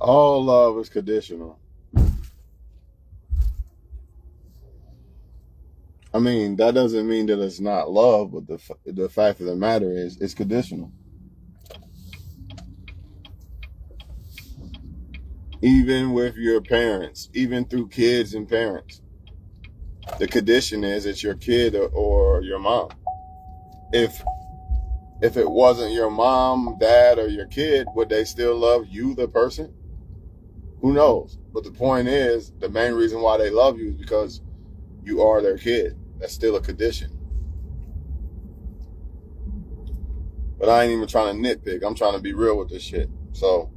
All love is conditional. I mean, that doesn't mean that it's not love, but the fact of the matter is it's conditional. Even with your parents, even through kids and parents, the condition is it's your kid or your mom. If if it wasn't your mom, dad, or your kid, would they still love you, the person? Who knows? But the point is, the main reason why they love you is because you are their kid. That's still a condition. But I ain't even trying to nitpick. I'm trying to be real with this shit. So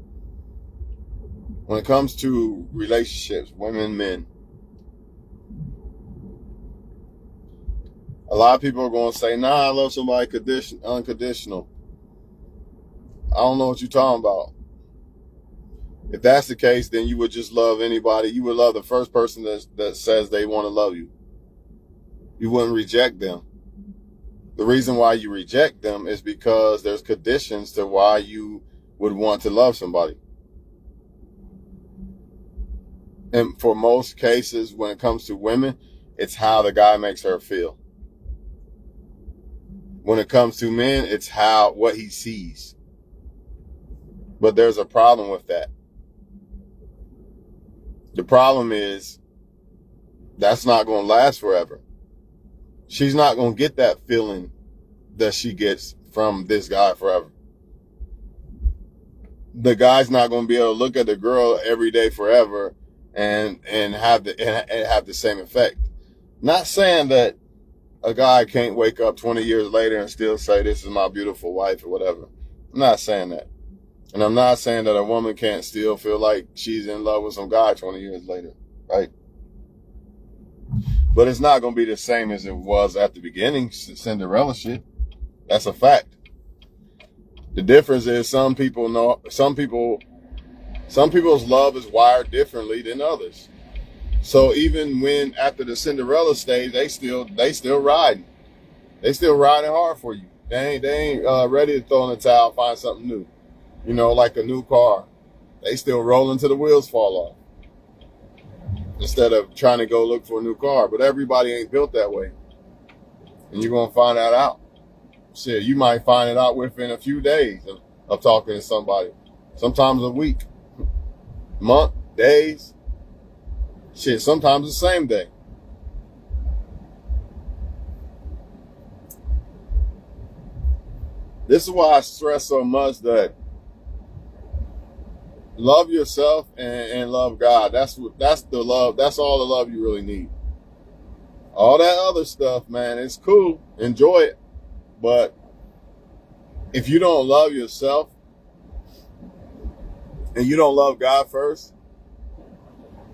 when it comes to relationships, women, men, a lot of people are going to say, nah, I love somebody unconditional. I don't know what you're talking about. If that's the case, then you would just love anybody. You would love the first person that says they want to love you. You wouldn't reject them. The reason why you reject them is because there's conditions to why you would want to love somebody. And for most cases, when it comes to women, it's how the guy makes her feel. When it comes to men, it's what he sees. But there's a problem with that. The problem is that's not going to last forever. She's not going to get that feeling that she gets from this guy forever. The guy's not going to be able to look at the girl every day forever and have the same effect. Not saying that a guy can't wake up 20 years later and still say, this is my beautiful wife or whatever. I'm not saying that. And I'm not saying that a woman can't still feel like she's in love with some guy 20 years later, right? But it's not going to be the same as it was at the beginning, Cinderella shit. That's a fact. The difference is some people's love is wired differently than others. So even when after the Cinderella stage, they still riding. They still riding hard for you. They ain't ready to throw in the towel, find something new. You know, like a new car. They still rolling till the wheels fall off. Instead of trying to go look for a new car. But everybody ain't built that way. And you're going to find that out. Shit, you might find it out within a few days of talking to somebody. Sometimes a week. Month, days. Shit, sometimes the same day. This is why I stress so much that love yourself and love God. That's the love. That's all the love you really need. All that other stuff, man, it's cool. Enjoy it. But if you don't love yourself and you don't love God first,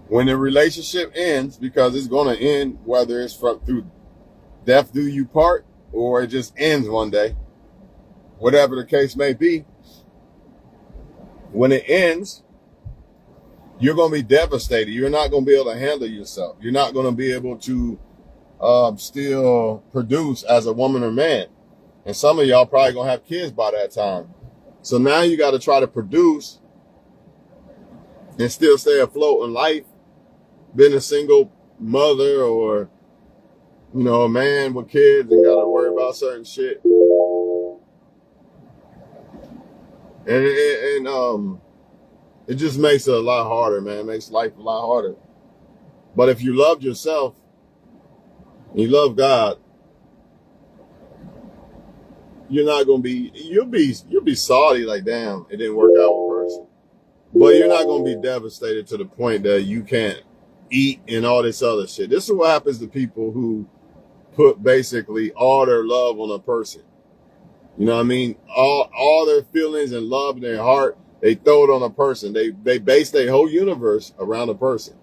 when the relationship ends, because it's going to end, whether it's through death do you part or it just ends one day, whatever the case may be, when it ends, you're going to be devastated. You're not going to be able to handle yourself. You're not going to be able to still produce as a woman or man. And some of y'all probably going to have kids by that time. So now you got to try to produce and still stay afloat in life, being a single mother or, you know, a man with kids and got to worry about certain shit. And it just makes it a lot harder, man. It makes life a lot harder. But if you love yourself and you love God, you're not gonna be. You'll be salty, like damn, it didn't work out with person. But you're not gonna be devastated to the point that you can't eat and all this other shit. This is what happens to people who put basically all their love on a person. You know what I mean? All their feelings and love in their heart, they throw it on a person. They base their whole universe around a person.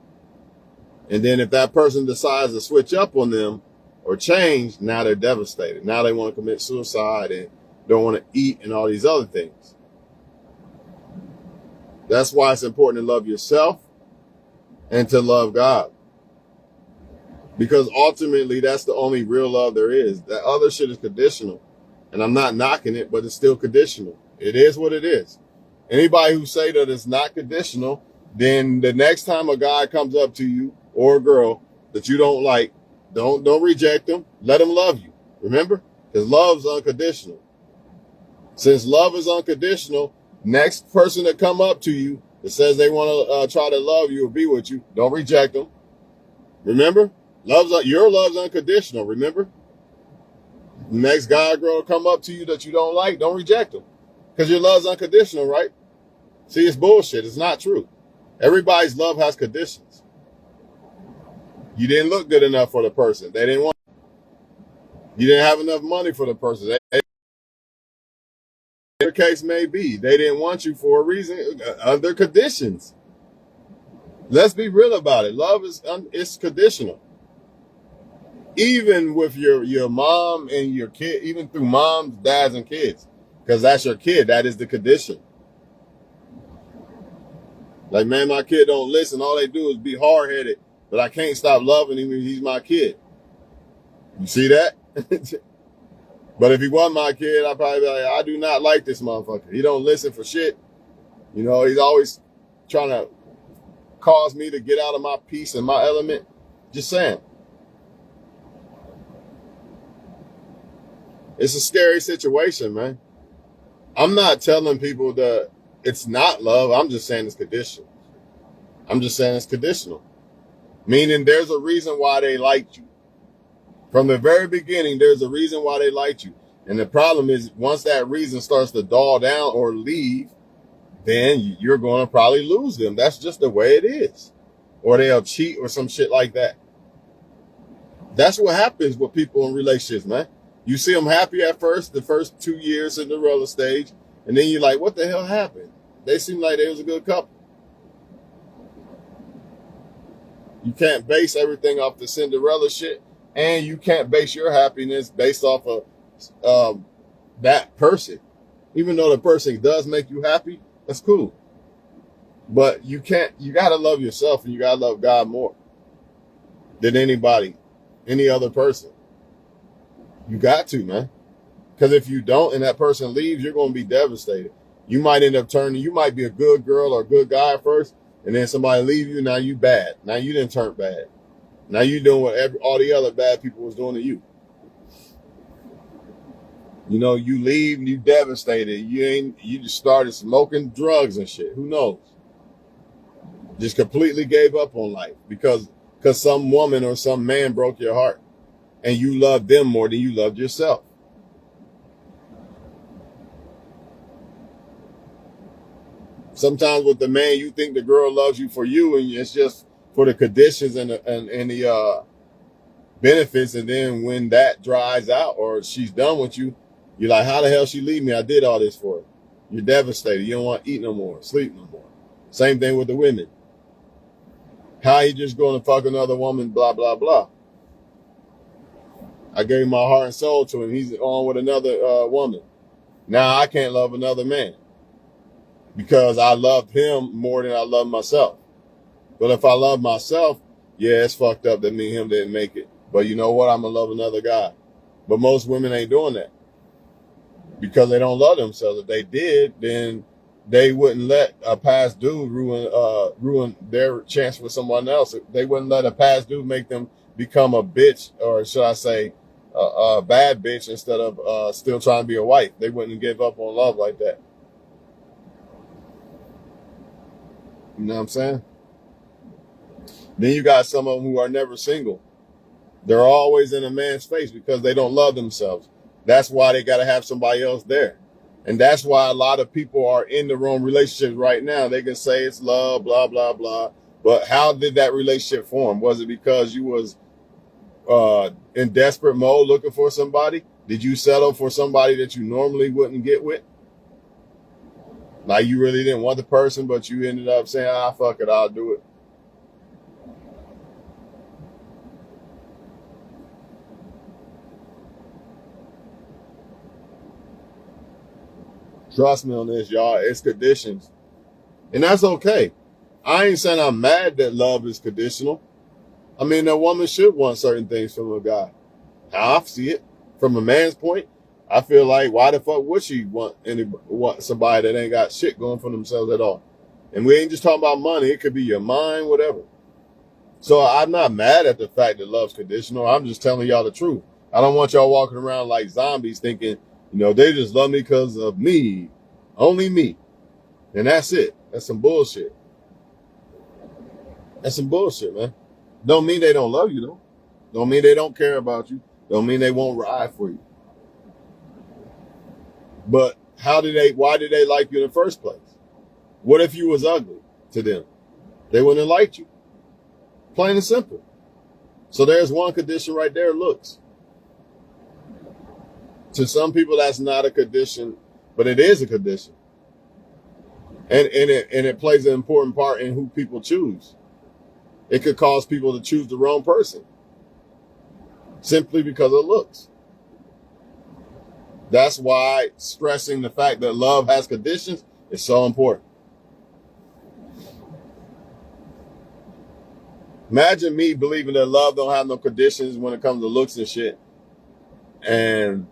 And then if that person decides to switch up on them or change, now they're devastated. Now they want to commit suicide and don't want to eat and all these other things. That's why it's important to love yourself and to love God. Because ultimately, that's the only real love there is. That other shit is conditional. And I'm not knocking it, but it's still conditional. It is what it is. Anybody who say that it's not conditional, then the next time a guy comes up to you or a girl that you don't like, don't reject them. Let them love you. Remember? Because love's unconditional. Since love is unconditional, next person that come up to you that says they want to try to love you or be with you, don't reject them. Remember? Your love's unconditional. Remember? Next guy or girl come up to you that you don't like, don't reject them. Because your love's unconditional, right? See, it's bullshit. It's not true. Everybody's love has conditions. You didn't look good enough for the person. They didn't want you. Didn't have enough money for the person. Whatever the case may be, they didn't want you for a reason, under conditions. Let's be real about it. Love is it's conditional. Even with your mom and your kid, even through moms, dads, and kids, because that's your kid. That is the condition. Like, man, my kid don't listen. All they do is be hard-headed, but I can't stop loving him. He's my kid. You see that? But if he wasn't my kid, I'd probably be like, I do not like this motherfucker. He don't listen for shit. You know, he's always trying to cause me to get out of my peace and my element. Just saying. It's a scary situation, man. I'm not telling people that it's not love. I'm just saying it's conditional. I'm just saying it's conditional. Meaning there's a reason why they liked you. From the very beginning, there's a reason why they liked you. And the problem is, once that reason starts to dull down or leave, then you're going to probably lose them. That's just the way it is. Or they'll cheat or some shit like that. That's what happens with people in relationships, man. You see them happy at first, the first 2 years Cinderella stage, and then you're like, what the hell happened? They seem like they was a good couple. You can't base everything off the Cinderella shit, and you can't base your happiness based off of that person. Even though the person does make you happy, that's cool. But you gotta love yourself, and you gotta love God more than anybody, any other person. You got to, man. Because if you don't and that person leaves, you're going to be devastated. You might end up you might be a good girl or a good guy at first, and then somebody leave you, now you bad. Now you didn't turn bad. Now you doing what all the other bad people was doing to you. You know, you leave and you devastated. You just started smoking drugs and shit. Who knows? Just completely gave up on life because some woman or some man broke your heart. And you loved them more than you loved yourself. Sometimes with the man, you think the girl loves you for you, and it's just for the conditions and the benefits. And then when that dries out or she's done with you, you're like, how the hell she leave me? I did all this for her. You're devastated. You don't want to eat no more, sleep no more. Same thing with the women. How you just going to fuck another woman, blah, blah, blah. I gave my heart and soul to him. He's on with another woman. Now I can't love another man because I loved him more than I love myself. But if I love myself, yeah, it's fucked up that me and him didn't make it. But you know what? I'm going to love another guy. But most women ain't doing that because they don't love themselves. If they did, then they wouldn't let a past dude ruin their chance with someone else. They wouldn't let a past dude make them become a bitch, or should I say a bad bitch, instead of still trying to be a wife. They wouldn't give up on love like that. You know what I'm saying? Then you got some of them who are never single. They're always in a man's face because they don't love themselves. That's why they got to have somebody else there. And that's why a lot of people are in the wrong relationships right now. They can say it's love, blah, blah, blah. But how did that relationship form? Was it because you was in desperate mode looking for somebody? Did you settle for somebody that you normally wouldn't get with? Like you really didn't want the person, but you ended up saying, fuck it, I'll do it. Trust me on this, y'all. It's conditions. And that's okay. I ain't saying I'm mad that love is conditional. I mean, a woman should want certain things from a guy. How I see it, from a man's point, I feel like why the fuck would she want somebody that ain't got shit going for themselves at all? And we ain't just talking about money. It could be your mind, whatever. So I'm not mad at the fact that love's conditional. I'm just telling y'all the truth. I don't want y'all walking around like zombies thinking, they just love me because of me, only me, and that's it. That's some bullshit. That's some bullshit, man. Don't mean they don't love you though. Don't mean they don't care about you. Don't mean they won't ride for you. But why did they like you in the first place? What if you was ugly to them? They wouldn't have liked you. Plain and simple. So there's one condition right there, looks. To some people, that's not a condition, but it is a condition. And it plays an important part in who people choose. It could cause people to choose the wrong person simply because of looks. That's why stressing the fact that love has conditions is so important. Imagine me believing that love don't have no conditions when it comes to looks and shit. And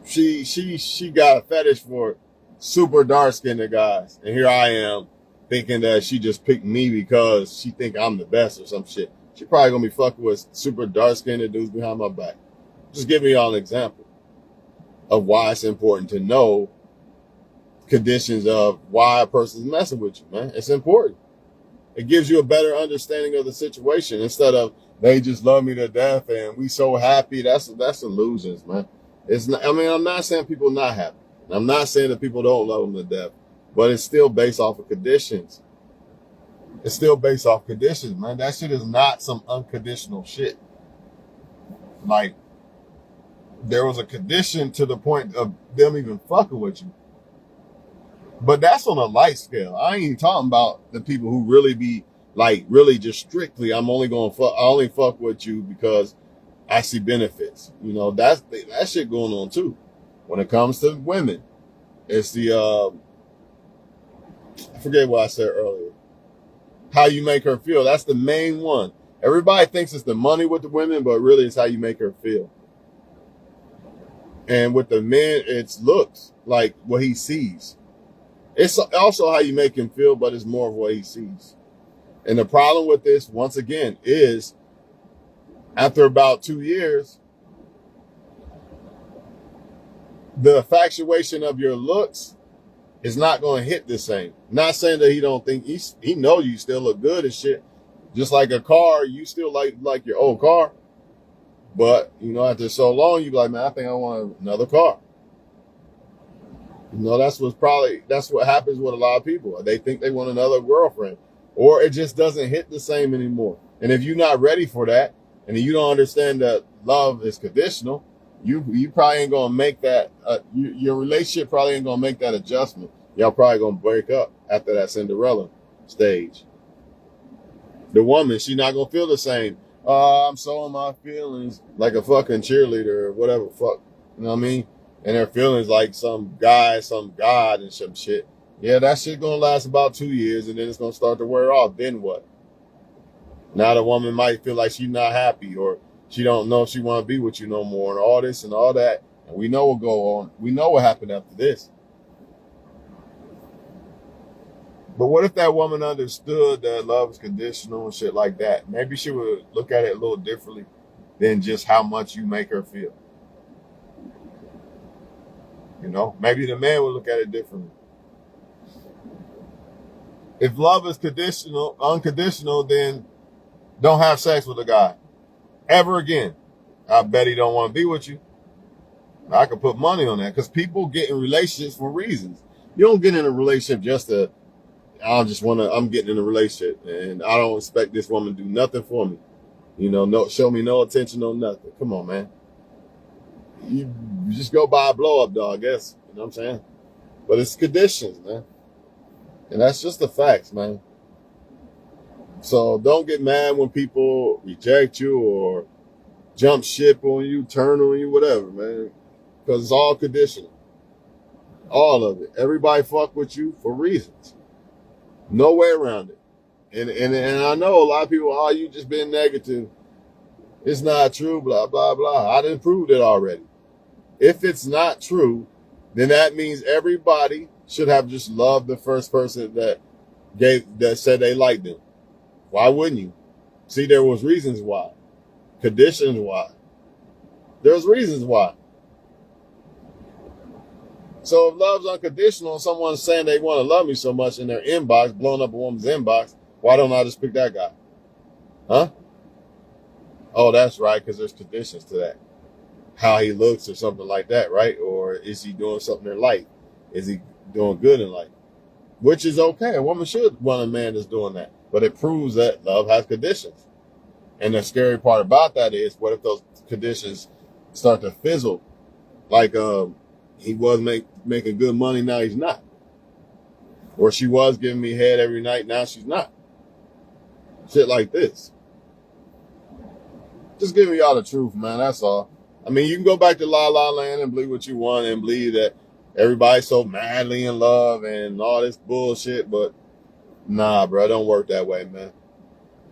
she got a fetish for super dark-skinned guys. And here I am thinking that she just picked me because she think I'm the best or some shit. She probably gonna be fucking with super dark-skinned dudes behind my back. Just giving y'all an example of why it's important to know conditions of why a person's messing with you, man. It's important. It gives you a better understanding of the situation instead of they just love me to death and we so happy. That's illusions, man. It's not, I'm not saying people not happy. I'm not saying that people don't love them to death, but it's still based off of conditions. It's still based off conditions, man. That shit is not some unconditional shit. Like, there was a condition to the point of them even fucking with you. But that's on a light scale. I ain't even talking about the people who really be like really just strictly, I only fuck with you because I see benefits. That shit going on too. When it comes to women, it's the I forget what I said earlier. How you make her feel. That's the main one. Everybody thinks it's the money with the women, but really it's how you make her feel. And with the men, it's looks, like what he sees. It's also how you make him feel, but it's more of what he sees. And the problem with this, once again, is after about 2 years, the infatuation of your looks is not going to hit the same. Not saying that he don't think he know you still look good and shit. Just like a car, you still like your old car. But, after so long, you be like, man, I think I want another car. That's what happens with a lot of people. They think they want another girlfriend, or it just doesn't hit the same anymore. And if you're not ready for that, and you don't understand that love is conditional, you probably ain't gonna make that. Your relationship probably ain't gonna make that adjustment. Y'all probably gonna break up after that Cinderella stage. The woman, she not gonna feel the same. I'm so in my feelings, like a fucking cheerleader or whatever. Fuck, you know what I mean? And her feelings like some guy, some god, and some shit. Yeah, that shit gonna last about 2 years, and then it's gonna start to wear off. Then what? Now the woman might feel like she's not happy, or she don't know if she want to be with you no more, and all this and all that. And we know what go on. We know what happened after this. But what if that woman understood that love is conditional and shit like that? Maybe she would look at it a little differently than just how much you make her feel. Maybe the man would look at it differently. If love is unconditional, then don't have sex with a guy ever again. I bet he don't want to be with you. I could put money on that because people get in relationships for reasons. You don't get in a relationship just to, I'm getting in a relationship and I don't expect this woman to do nothing for me. Show me no attention, no nothing. Come on, man. You just go buy a blow up dog, I guess. You know what I'm saying? But it's conditions, man. And that's just the facts, man. So don't get mad when people reject you or jump ship on you, turn on you, whatever, man. Because it's all conditional. All of it. Everybody fuck with you for reasons. No way around it. And I know a lot of people, you just being negative. It's not true, blah, blah, blah. I done proved it already. If it's not true, then that means everybody should have just loved the first person that said they liked them. Why wouldn't you? See, there was reasons why. Conditions why. There's reasons why. So if love's unconditional and someone's saying they want to love me so much in their inbox, blowing up a woman's inbox, why don't I just pick that guy? Huh? Oh, that's right, because there's conditions to that. How he looks or something like that, right? Or is he doing something in life? Is he doing good in life? Which is okay. A woman should want a man that's doing that. But it proves that love has conditions. And the scary part about that is, what if those conditions start to fizzle? Like he was making good money, now he's not. Or she was giving me head every night, now she's not. Shit like this. Just giving y'all the truth, man. That's all. I mean, you can go back to La La Land and believe what you want and believe that everybody's so madly in love and all this bullshit, but nah, bro, it don't work that way, man.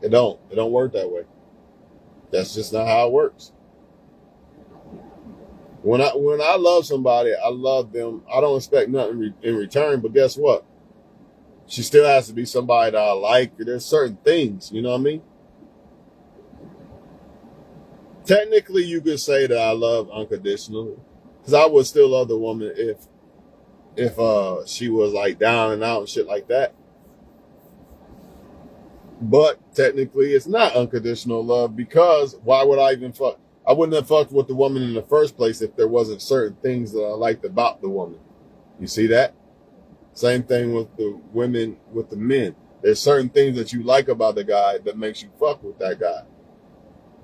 It don't work that way. That's just not how it works. When I love somebody, I love them. I don't expect nothing in return, but guess what? She still has to be somebody that I like. There's certain things, you know what I mean? Technically, you could say that I love unconditionally, because I would still love the woman if she was like down and out and shit like that. But technically, it's not unconditional love, because why would I even fuck? I wouldn't have fucked with the woman in the first place if there wasn't certain things that I liked about the woman. You see that? Same thing with the women, with the men. There's certain things that you like about the guy that makes you fuck with that guy.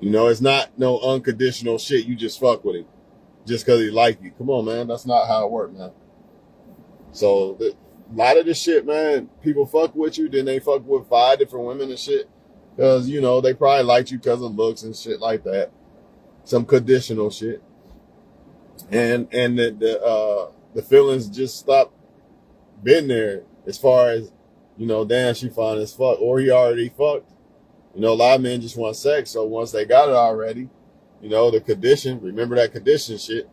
You know, it's not no unconditional shit. You just fuck with him just because he like you. Come on, man. That's not how it works, man. So a lot of this shit, man, people fuck with you, then they fuck with 5 different women and shit. Because, you know, they probably liked you because of looks and shit like that. Some conditional shit. And the feelings just stop being there, as far as, you know, damn, she fine as fuck. Or he already fucked. You know, a lot of men just want sex, so once they got it already, you know, the condition, remember that condition shit,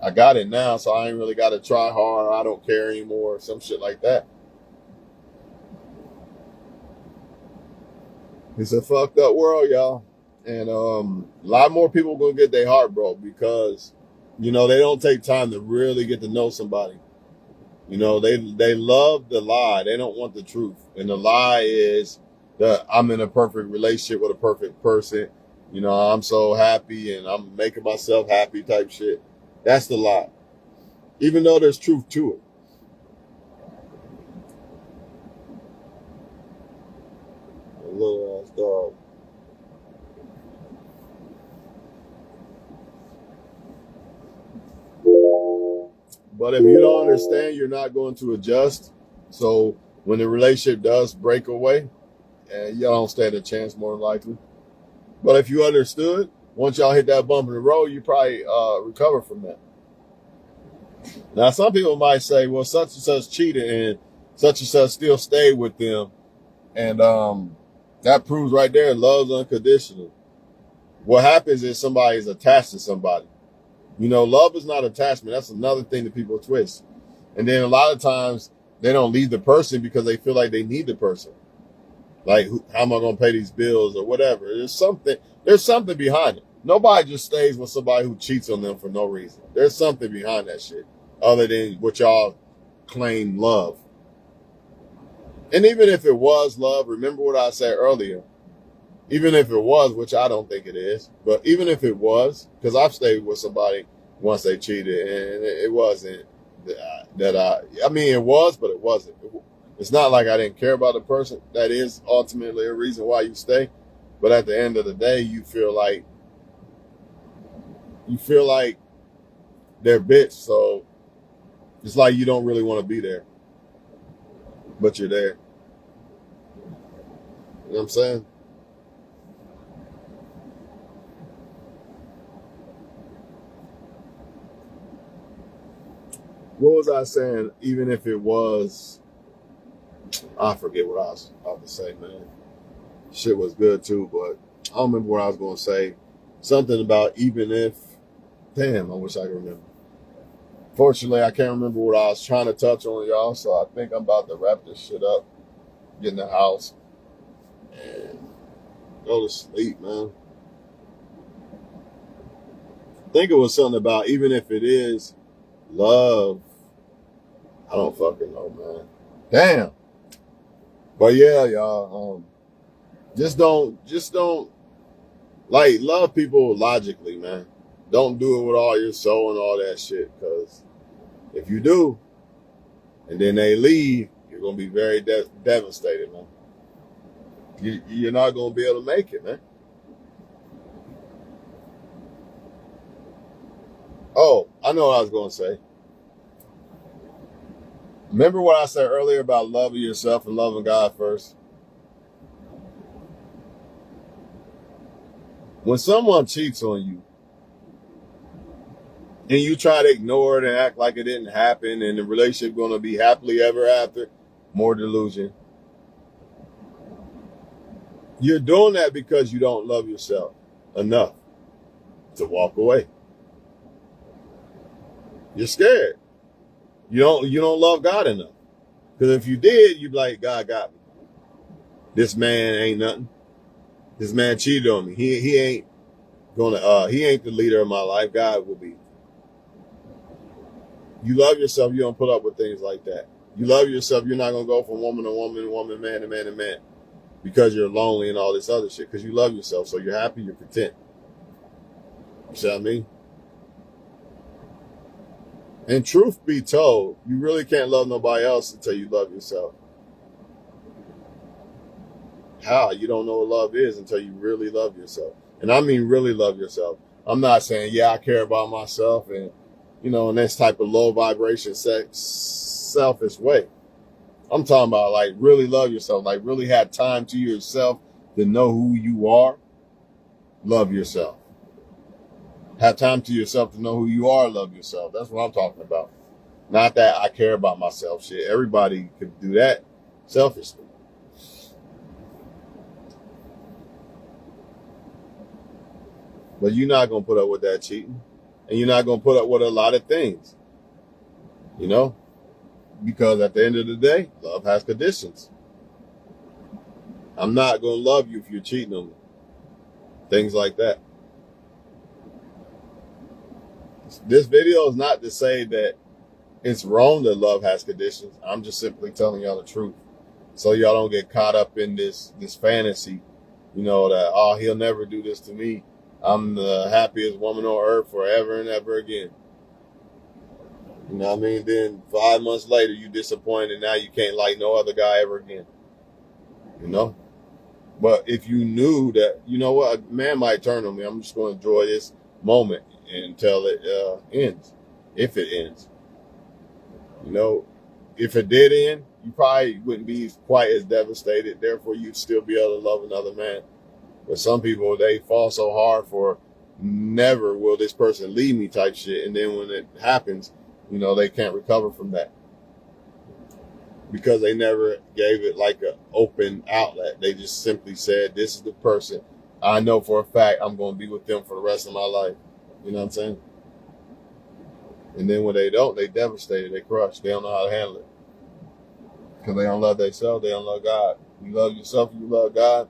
I got it now, so I ain't really got to try hard, I don't care anymore, some shit like that. It's a fucked up world, y'all. And a lot more people gonna get their heart broke because, you know, they don't take time to really get to know somebody. You know, they love the lie. They don't want the truth. And the lie is that I'm in a perfect relationship with a perfect person. You know, I'm so happy and I'm making myself happy type shit. That's the lie. Even though there's truth to it. A little ass dog. But if you don't understand, you're not going to adjust. So when the relationship does break away, you don't stand a chance more than likely. But if you understood, once y'all hit that bump in the road, you probably recover from that. Now, some people might say, well, such and such cheated and such and such still stayed with them. And that proves right there, love's unconditional. What happens is somebody's attached to somebody. You know, love is not attachment. That's another thing that people twist. And then a lot of times they don't leave the person because they feel like they need the person. Like, how am I going to pay these bills or whatever? There's something behind it. Nobody just stays with somebody who cheats on them for no reason. There's something behind that shit other than what y'all claim love. And even if it was love, remember what I said earlier. Even if it was, which I don't think it is, but even if it was, because I've stayed with somebody once they cheated and it wasn't I mean, it was, but it wasn't. It's not like I didn't care about the person. That is ultimately a reason why you stay. But at the end of the day, you feel like they're bitch. So it's like you don't really want to be there, but you're there. You know what I'm saying? What was I saying? Even if it was, I forget what I was about to say, man. Shit was good too, but I don't remember what I was going to say. Something about even if, damn, I wish I could remember. Fortunately, I can't remember what I was trying to touch on, y'all. So I think I'm about to wrap this shit up, get in the house, and go to sleep, man. I think it was something about even if it is love. I don't fucking know, man. Damn. But yeah, y'all. Just don't like love people logically, man. Don't do it with all your soul and all that shit. Because if you do, and then they leave, you're gonna be very devastated, man. You're not gonna be able to make it, man. Oh, I know what I was gonna say. Remember what I said earlier about loving yourself and loving God first? When someone cheats on you and you try to ignore it and act like it didn't happen and the relationship gonna be happily ever after, more delusion. You're doing that because you don't love yourself enough to walk away. You're scared. You don't love God enough. Because if you did, you'd be like, God got me. This man ain't nothing. This man cheated on me. He ain't he ain't the leader of my life. God will be. You love yourself, you don't put up with things like that. You love yourself, you're not gonna go from woman to woman, woman, man to man to man because you're lonely and all this other shit. Because you love yourself, so you're happy, you're content. You see what I mean? And truth be told, you really can't love nobody else until you love yourself. How? You don't know what love is until you really love yourself. And I mean really love yourself. I'm not saying, yeah, I care about myself and, in this type of low vibration, selfish way. I'm talking about like really love yourself, like really have time to yourself to know who you are. Love yourself. Have time to yourself to know who you are. Love yourself. That's what I'm talking about. Not that I care about myself shit. Everybody could do that selfishly. But you're not going to put up with that cheating. And you're not going to put up with a lot of things. Because at the end of the day, love has conditions. I'm not going to love you if you're cheating on me. Things like that. This video is not to say that it's wrong that love has conditions. I'm just simply telling y'all the truth. So y'all don't get caught up in this fantasy, that, oh, he'll never do this to me. I'm the happiest woman on earth forever and ever again. You know what I mean? Then 5 months later, you disappointed. And now you can't like no other guy ever again. But if you knew that, you know what, a man might turn on me. I'm just going to enjoy this moment until it ends. If it ends. If it did end, you probably wouldn't be quite as devastated. Therefore, you'd still be able to love another man. But some people, they fall so hard for never will this person leave me type shit. And then when it happens, they can't recover from that. Because they never gave it like an open outlet. They just simply said, this is the person. I know for a fact I'm going to be with them for the rest of my life. You know what I'm saying? And then when they don't, they devastated, they crush. They don't know how to handle it. Because they don't love themselves, they don't love God. You love yourself, you love God.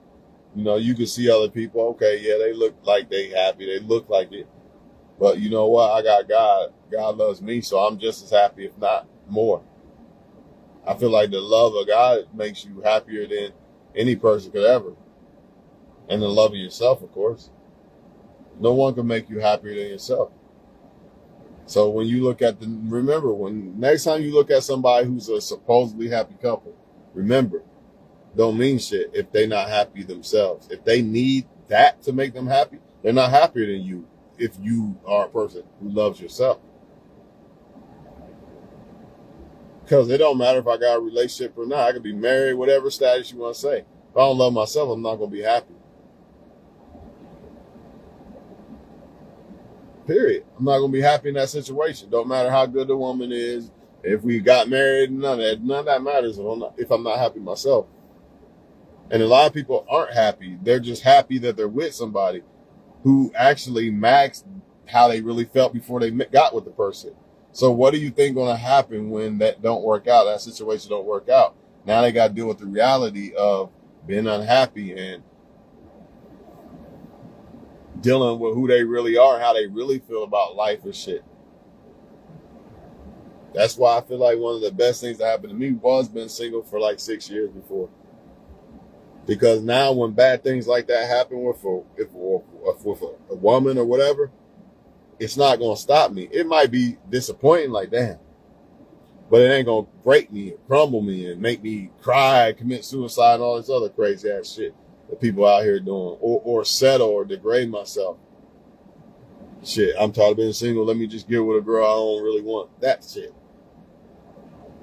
You can see other people, okay, yeah, they look like they happy, they look like it. But you know what? I got God. God loves me, so I'm just as happy, if not more. I feel like the love of God makes you happier than any person could ever. And the love of yourself, of course. No one can make you happier than yourself. So when you look at remember, when next time you look at somebody who's a supposedly happy couple, remember, don't mean shit if they're not happy themselves. If they need that to make them happy, they're not happier than you if you are a person who loves yourself. Because it don't matter if I got a relationship or not. I could be married, whatever status you want to say. If I don't love myself, I'm not going to be happy. Period. I'm not going to be happy in that situation. Don't matter how good the woman is. If we got married, none of that matters if I'm not happy myself. And a lot of people aren't happy. They're just happy that they're with somebody. who actually maxed how they really felt before they got with the person. So what do you think going to happen when that don't work out? That situation don't work out. Now they got to deal with the reality of being unhappy and dealing with who they really are and how they really feel about life and shit. That's why I feel like one of the best things that happened to me was being single for like 6 years before. Because now when bad things like that happen with a woman or whatever, it's not going to stop me. It might be disappointing, like, damn, but it ain't going to break me and crumble me and make me cry, commit suicide, and all this other crazy ass shit that people out here doing, or settle or degrade myself. Shit, I'm tired of being single. Let me just get with a girl I don't really want. That shit.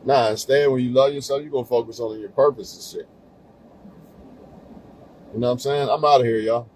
Nah, instead, when you love yourself, you're going to focus on your purpose and shit. You know what I'm saying? I'm out of here, y'all.